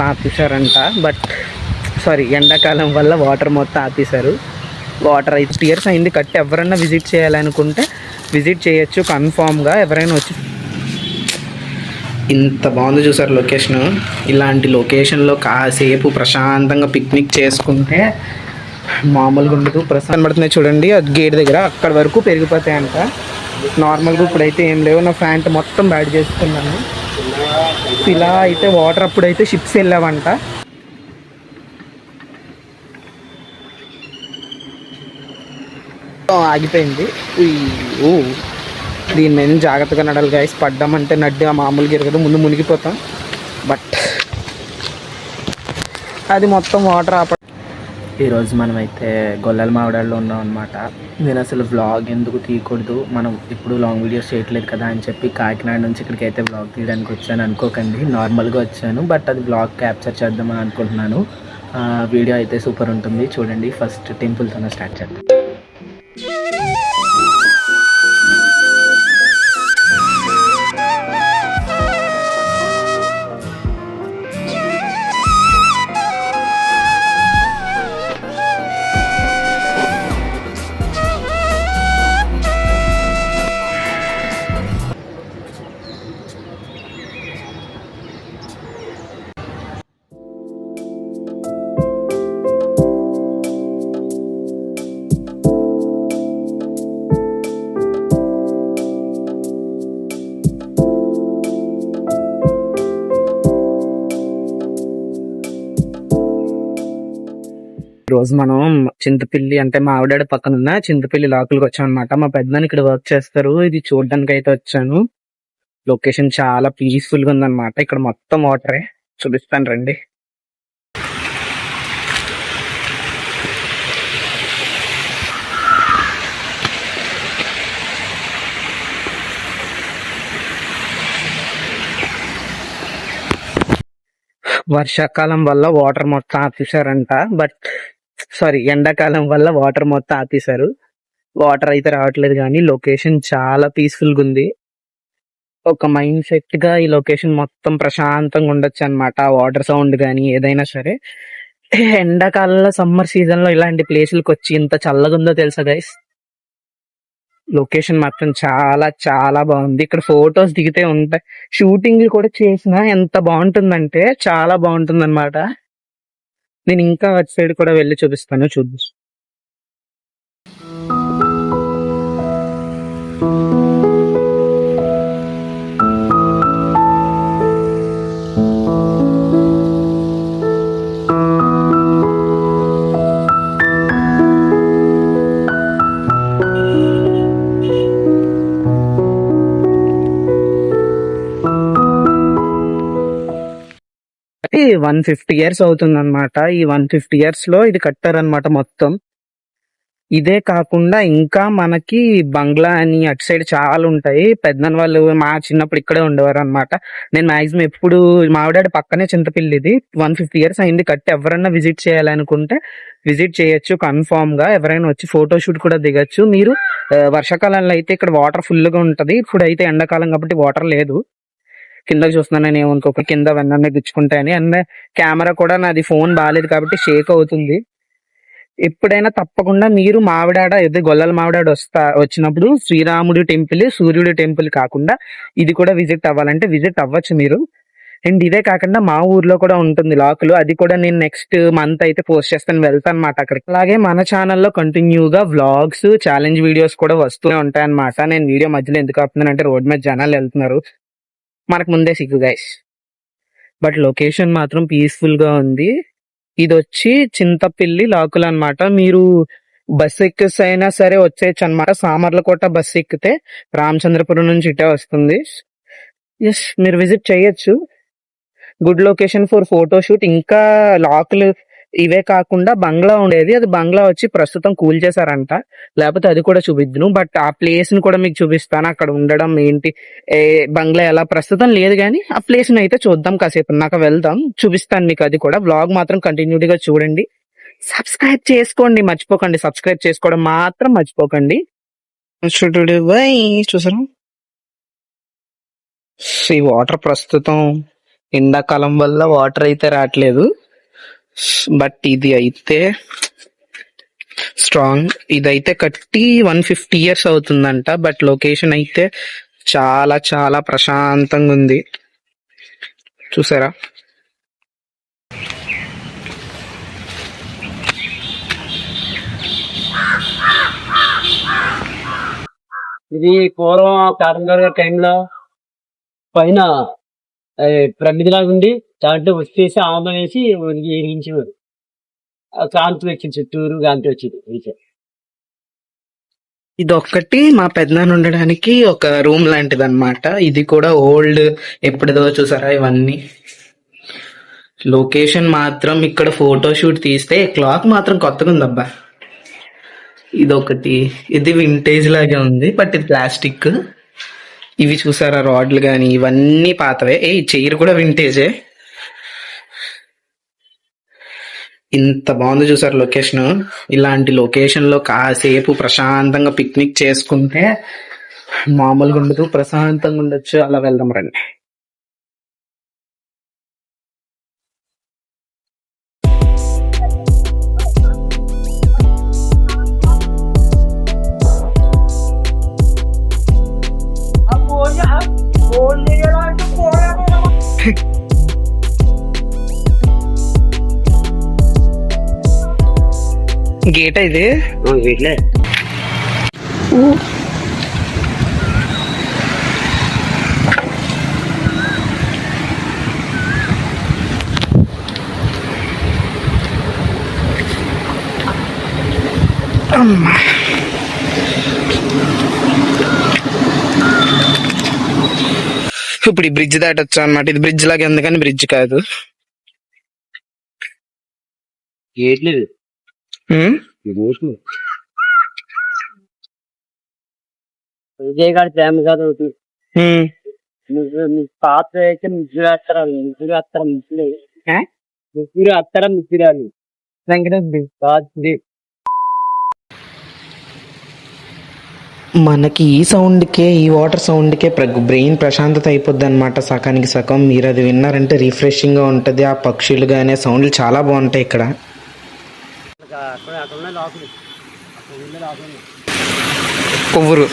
ఆపేశారంట. But sorry, ఎండాకాలం వల్ల water మొత్తం ఆపేశారు. వాటర్ అయితే 2 ఇయర్స్ అయింది కట్టి. ఎవరైనా విజిట్ చేయాలనుకుంటే విజిట్ చేయొచ్చు కన్ఫామ్గా. ఎవరైనా వచ్చి ఇంత బాగుంది చూసారు లొకేషన్. ఇలాంటి లొకేషన్లో కాసేపు ప్రశాంతంగా పిక్నిక్ చేసుకుంటే మామూలుగా ఉండదు. ప్రశాంతం పడుతున్నాయి చూడండి, అది గేట్ దగ్గర అక్కడ వరకు పెరిగిపోతాయంట. నార్మల్గా ఇప్పుడైతే ఏం లేవు. నా ప్యాంట్ మొత్తం బ్యాడ్ చేసుకున్నాను. ఇలా అయితే వాటర్ అప్పుడైతే షిప్స్ వెళ్ళావంట. ఆగిపోయింది. దీని మీద జాగ్రత్తగా నడాలి గైస్. పడ్డామంటే నడ్డి మామూలుగా ఎరగదు, ముందు మునిగిపోతాం. బట్ అది మొత్తం వాటర్ ఆప. ఈరోజు మనమైతే గొల్లల మావిడాల్లో ఉన్నాం అనమాట. నేను అసలు వ్లాగ్ ఎందుకు తీయకూడదు, మనం ఇప్పుడు లాంగ్ వీడియోస్ చేయట్లేదు కదా అని చెప్పి కాకినాడ నుంచి ఇక్కడికి అయితే వ్లాగ్ తీయడానికి వచ్చాను అనుకోకండి. నార్మల్గా వచ్చాను, బట్ అది వ్లాగ్ క్యాప్చర్ చేద్దామని అనుకుంటున్నాను. వీడియో అయితే సూపర్ ఉంటుంది చూడండి. ఫస్ట్ టెంపుల్తోనే స్టార్ట్ చేద్దాం. రోజు మనం చింతపిల్లి అంటే మా ఆవిడ పక్కన ఉన్న చింతపిల్లి లాకులకు వచ్చాం అనమాట. మా పెద్దనాన్న ఇక్కడ వర్క్ చేస్తారు. ఇది చూడడానికి అయితే వచ్చాను. లొకేషన్ చాలా పీస్ఫుల్ గా ఉందన్నమాట. ఇక్కడ మొత్తం వాటరే, చూపిస్తాను రండి. వర్షాకాలం వల్ల వాటర్ మొత్తం ఆపేశారంట. బట్ సారీ, ఎండాకాలం వల్ల వాటర్ మొత్తం ఆపేశారు. వాటర్ అయితే రావట్లేదు, కానీ లొకేషన్ చాలా పీస్ఫుల్ గా ఉంది. ఒక మైండ్ సెట్ గా ఈ లొకేషన్ మొత్తం ప్రశాంతంగా ఉండొచ్చు అనమాట. వాటర్ సౌండ్ కానీ ఏదైనా సరే. ఎండాకాలంలో సమ్మర్ సీజన్ లో ఇలాంటి ప్లేసులకు వచ్చి ఇంత చల్లగా ఉందో తెలుసా గైస్. లొకేషన్ మాత్రం చాలా చాలా బాగుంది. ఇక్కడ ఫొటోస్ దిగితే ఉంటాయి, షూటింగ్ కూడా చేసినా ఎంత బాగుంటుందంటే చాలా బాగుంటుంది అనమాట. నేను ఇంకా అటు సైడ్ కూడా వెళ్ళి చూపిస్తాను, చూద్దాం. ఈ 150 years అవుతుంది అనమాట. ఈ 150 years లో ఇది కట్టారనమాట మొత్తం. ఇదే కాకుండా ఇంకా మనకి బంగ్లా అని అటు సైడ్ చాలా ఉంటాయి. పెద్దనాన్న వాళ్ళు మా చిన్నప్పుడు ఇక్కడే ఉండేవారు అనమాట. నేను మాక్సిమం ఎప్పుడు మావిడాడి పక్కనే చింతపిల్లి. ఇది 150 years అయింది కట్టి. ఎవరైనా విజిట్ చేయాలనుకుంటే విజిట్ చేయొచ్చు కన్ఫామ్ గా. ఎవరైనా వచ్చి ఫోటోషూట్ కూడా దిగచ్చు. మీరు వర్షాకాలంలో అయితే ఇక్కడ వాటర్ ఫుల్ గా ఉంటది. ఇప్పుడు అయితే ఎండాకాలం కాబట్టి వాటర్ లేదు. కిందకి చూస్తున్నాను నేను ఏమనుకోక, కింద వెన్న గుచ్చుకుంటాయని. అండ్ కెమెరా కూడా నాది ఫోన్ బాగాలేదు కాబట్టి షేక్ అవుతుంది. ఎప్పుడైనా తప్పకుండా మీరు మావిడాడ ఏదో గొల్లల మావిడాడ వచ్చినప్పుడు శ్రీరాముడి టెంపుల్, సూర్యుడి టెంపుల్ కాకుండా ఇది కూడా విజిట్ అవ్వాలంటే విజిట్ అవ్వచ్చు మీరు. అండ్ ఇదే కాకుండా మా ఊర్లో కూడా ఉంటుంది లాకులు. అది కూడా నేను నెక్స్ట్ మంత్ అయితే పోస్ట్ చేస్తాను, వెళ్తాను అనమాట అక్కడికి. అలాగే మన ఛానల్లో కంటిన్యూగా వ్లాగ్స్, ఛాలెంజ్ వీడియోస్ కూడా వస్తూనే ఉంటాయి అనమాట. నేను వీడియో మధ్యలో ఎందుకు ఆపుతున్నానంటే రోడ్ మీద జనాలు వెళ్తున్నారు, మనకు ముందే సిగ్గు గైస్. బట్ లొకేషన్ మాత్రం పీస్ఫుల్ గా ఉంది. ఇది వచ్చి చింతపిల్లి లాకులు అనమాట. మీరు బస్ ఎక్కిసైనా సరే వచ్చేయచ్చు అనమాట. సామర్లకోట బస్ ఎక్కితే రామచంద్రపురం నుంచి ఇటే వస్తుంది. ఎస్, మీరు విజిట్ చేయొచ్చు. Good location for photoshoot. ఇంకా లాకులు ఇవే కాకుండా బంగ్లా ఉండేది, అది బంగ్లా వచ్చి ప్రస్తుతం కూల్ చేశారంట. లేకపోతే అది కూడా చూపిద్దును, బట్ ఆ ప్లేస్ ని కూడా మీకు చూపిస్తాను. అక్కడ ఉండడం ఏంటి, బంగ్లా ఎలా ప్రస్తుతం లేదు, కానీ ఆ ప్లేస్ ని అయితే చూద్దాం కాసేపు. నాకు వెళ్దాం, చూపిస్తాను మీకు. అది కూడా వ్లాగ్ మాత్రం కంటిన్యూగా చూడండి. సబ్స్క్రైబ్ చేసుకోండి, మర్చిపోకండి. సబ్స్క్రైబ్ చేసుకోవడం మాత్రం మర్చిపోకండి. చూసారు ఈ వాటర్ ప్రస్తుతం ఎండాకాలం వల్ల వాటర్ అయితే రావట్లేదు. బట్ ఇది అయితే స్ట్రాంగ్. ఇదైతే కట్టి 150 years అవుతుందంట. బట్ లొకేషన్ అయితే చాలా చాలా ప్రశాంతంగా ఉంది. చూసారా? ఇది పూర్వం కాటన్ గారి టైంలో పైన ప్రమిదిలాగా ఉండి దాంట్లో వచ్చేసి ఆముదం వేసి ఎరిగించేవారు. కాంతి వచ్చింది, చుట్టూరు కాంతి వచ్చింది. ఇది ఒక్కటి మా పెద్దనాన్న ఉండడానికి ఒక రూమ్ లాంటిది అనమాట. ఇది కూడా ఓల్డ్, ఎప్పుడుదో చూసారా ఇవన్నీ. లొకేషన్ మాత్రం ఇక్కడ ఫోటో షూట్ తీస్తే క్లాక్ మాత్రం కొత్తగా ఉందబ్బా. ఇదొకటి, ఇది వింటేజ్ లాగే ఉంది బట్ ఇది ప్లాస్టిక్. ఇవి చూసారా రాడ్లు గాని, ఇవన్నీ పాతవే. ఈ చైర్ కూడా వింటేజే. ఇంత బాగుంది చూసారు లొకేషన్. ఇలాంటి లొకేషన్ లో కాసేపు ప్రశాంతంగా పిక్నిక్ చేసుకుంటే మామూలుగా ఉండదు, ప్రశాంతంగా ఉండొచ్చు. అలా వెళ్దాం రండి. గేట్ ఇది వీటిలే అమ్మా. ఇప్పుడు ఈ బ్రిడ్జ్ దాటొచ్చు అనమాట. ఇది బ్రిడ్జ్ లాగా ఉంది కానీ బ్రిడ్జ్ కాదు. గేట్లేదు విజయగాడి ప్రేమ కాదు ఒకటి. పాత అయితే ముగ్గురు అత్తరాలు ముగ్గురాలు మనకి ఈ సౌండ్కే, ఈ వాటర్ సౌండ్కే బ్రెయిన్ ప్రశాంతత అయిపోద్ది అనమాట సకానికి సగం. మీరు అది విన్నారంటే రిఫ్రెషింగ్ గా ఉంటది. ఆ పక్షులు గానే సౌండ్లు చాలా బాగుంటాయి ఇక్కడ. కొవ్వూరు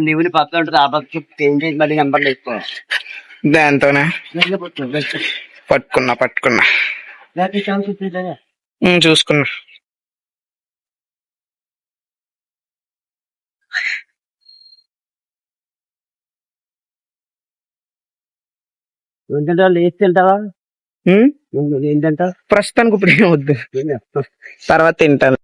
నీవుని పక్కన ఉంటుంది. ఆ పక్క చేంజ్ చేసి మళ్ళీ నెంబర్లు వేసుకో. దాంతోనే పట్టుకున్నా చూసుకున్నా. ఏంటంటే లేచి తింటావా? ఏంటంట ప్రస్తుతానికి ఇప్పుడు ఏం వద్దు, తర్వాత తింటాను.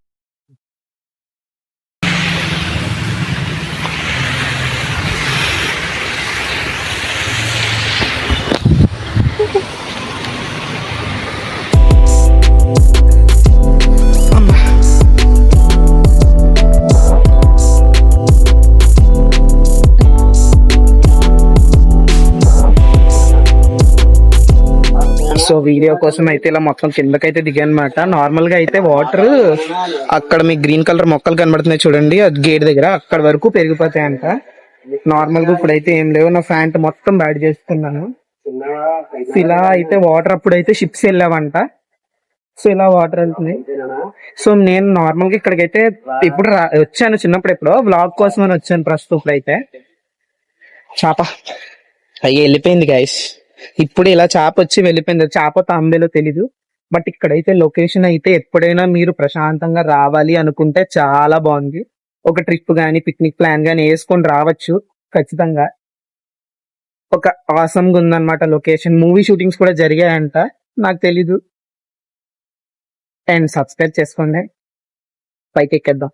సో వీడియో కోసం అయితే ఇలా మొత్తం కిందకైతే దిగానమాట. నార్మల్ గా అయితే వాటర్ అక్కడ మీకు గ్రీన్ కలర్ మొక్కలు కనబడుతున్నాయి చూడండి, అది గేట్ దగ్గర, అక్కడ వరకు పెరిగిపోతాయంట. నార్మల్ గా ఇప్పుడైతే ఏం లేవు. నా ప్యాంట్ మొత్తం బ్యాడ్ చేసుకున్నాను. ఇలా అయితే వాటర్ అప్పుడైతే షిప్స్ వెళ్ళావంట. సో ఇలా వాటర్ వెళ్తున్నాయి. సో నేను నార్మల్ గా ఇక్కడికైతే ఇప్పుడు వచ్చాను, చిన్నప్పుడు ఎప్పుడో వ్లాగ్ కోసం అని వచ్చాను. ప్రస్తుతం ఇప్పుడైతే చేప అయ్యి వెళ్ళిపోయింది గైస్. ఇప్పుడు ఇలా చేప వచ్చి వెళ్ళిపోయింది. చేప తాంబేలో తెలీదు. బట్ ఇక్కడైతే లొకేషన్ అయితే ఎప్పుడైనా మీరు ప్రశాంతంగా రావాలి అనుకుంటే చాలా బాగుంది. ఒక ట్రిప్ గానీ, పిక్నిక్ ప్లాన్ గానీ వేసుకొని రావచ్చు ఖచ్చితంగా. ఒక ఆసమ్ గా ఉందన్నమాట లొకేషన్. మూవీ షూటింగ్స్ కూడా జరిగాయంట, నాకు తెలీదు. అండ్ సబ్స్క్రైబ్ చేసుకోండి. పైకి ఎక్కేద్దాం.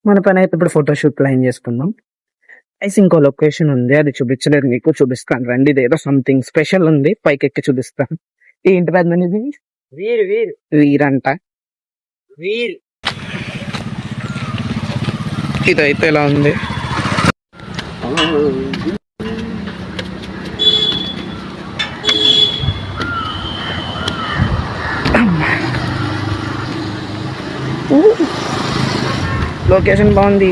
మన పని అయితే ఇప్పుడు ఫోటోషూట్ ప్లాన్ చేసుకుందాం. అయితే ఇంకో లొకేషన్ ఉంది, అది చూపించలేదు మీకు, చూపిస్తాను రండి. ఇదేదో సంథింగ్ స్పెషల్ ఉంది, పైకి ఎక్కి చూపిస్తాను. ఏంటి పెద్ద వీరంట. ఇదైతే ఎలా ఉంది. లొకేషన్ బాగుంది.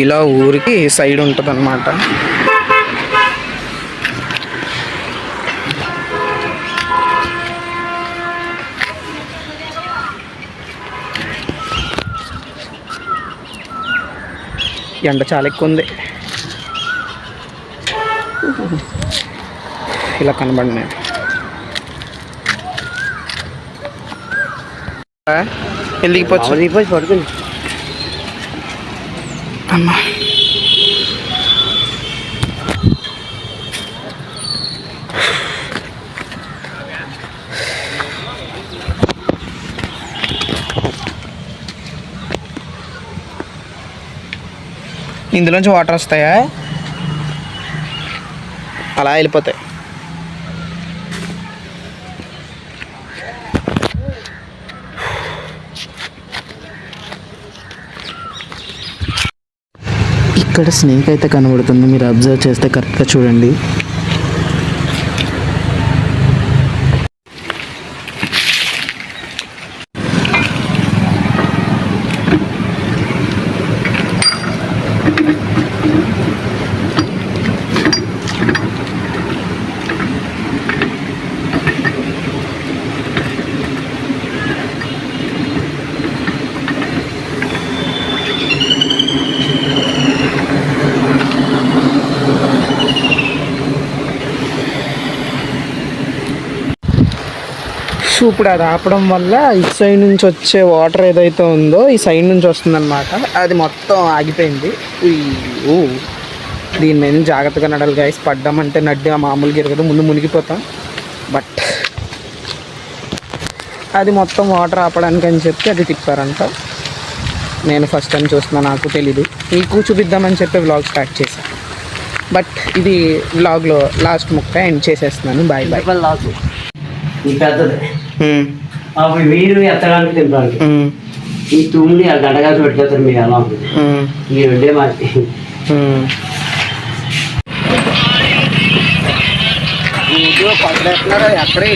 ఇలా ఊరికి సైడ్ ఉంటుంది అన్నమాట. ఎండ చాలా ఎక్కువ ఉంది. ఇలా కనబడినాయి. ఎందుకు పడుతుంది అమ్మా. ఇందులోంచి వాటర్ వస్తాయా? అలా వెళ్ళిపోతాయి. ఇక్కడ స్నేక్ అయితే కనబడుతుంది, మీరు అబ్జర్వ్ చేస్తే కరెక్ట్గా చూడండి. సో ఇప్పుడు అది ఆపడం వల్ల ఇటు సైడ్ నుంచి వచ్చే వాటర్ ఏదైతే ఉందో ఈ సైడ్ నుంచి వస్తుందన్నమాట. అది మొత్తం ఆగిపోయింది. దీని మీద జాగ్రత్తగా నడాలి గైస్. పడ్డామంటే నడ్డి మామూలుగా ఎరగదు, ముందు మునిగిపోతాం. బట్ అది మొత్తం వాటర్ ఆపడానికి అని చెప్పి అది తిప్పారంట. నేను ఫస్ట్ టైం చూస్తున్నా, నాకు తెలీదు. మీకు చూపిద్దామని చెప్పి వ్లాగ్ స్టార్ట్ చేశాను. బట్ ఇది వ్లాగ్లో లాస్ట్ ముక్క ఎండ్ చేసేస్తున్నాను. Bye bye. పెద్దది అప్పుడు మీరు ఎత్తడానికి తినడానికి ఈ తుమ్మిని ఆ గంటగా పెట్టుకెళ్తారు. మీరు ఎలా ఉంటుంది ఈ రెండే మాకి. ఎక్కడే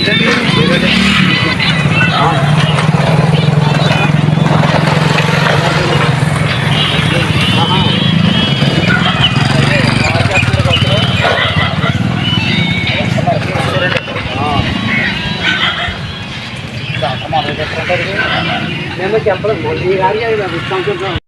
మేము చెప్పలేదు.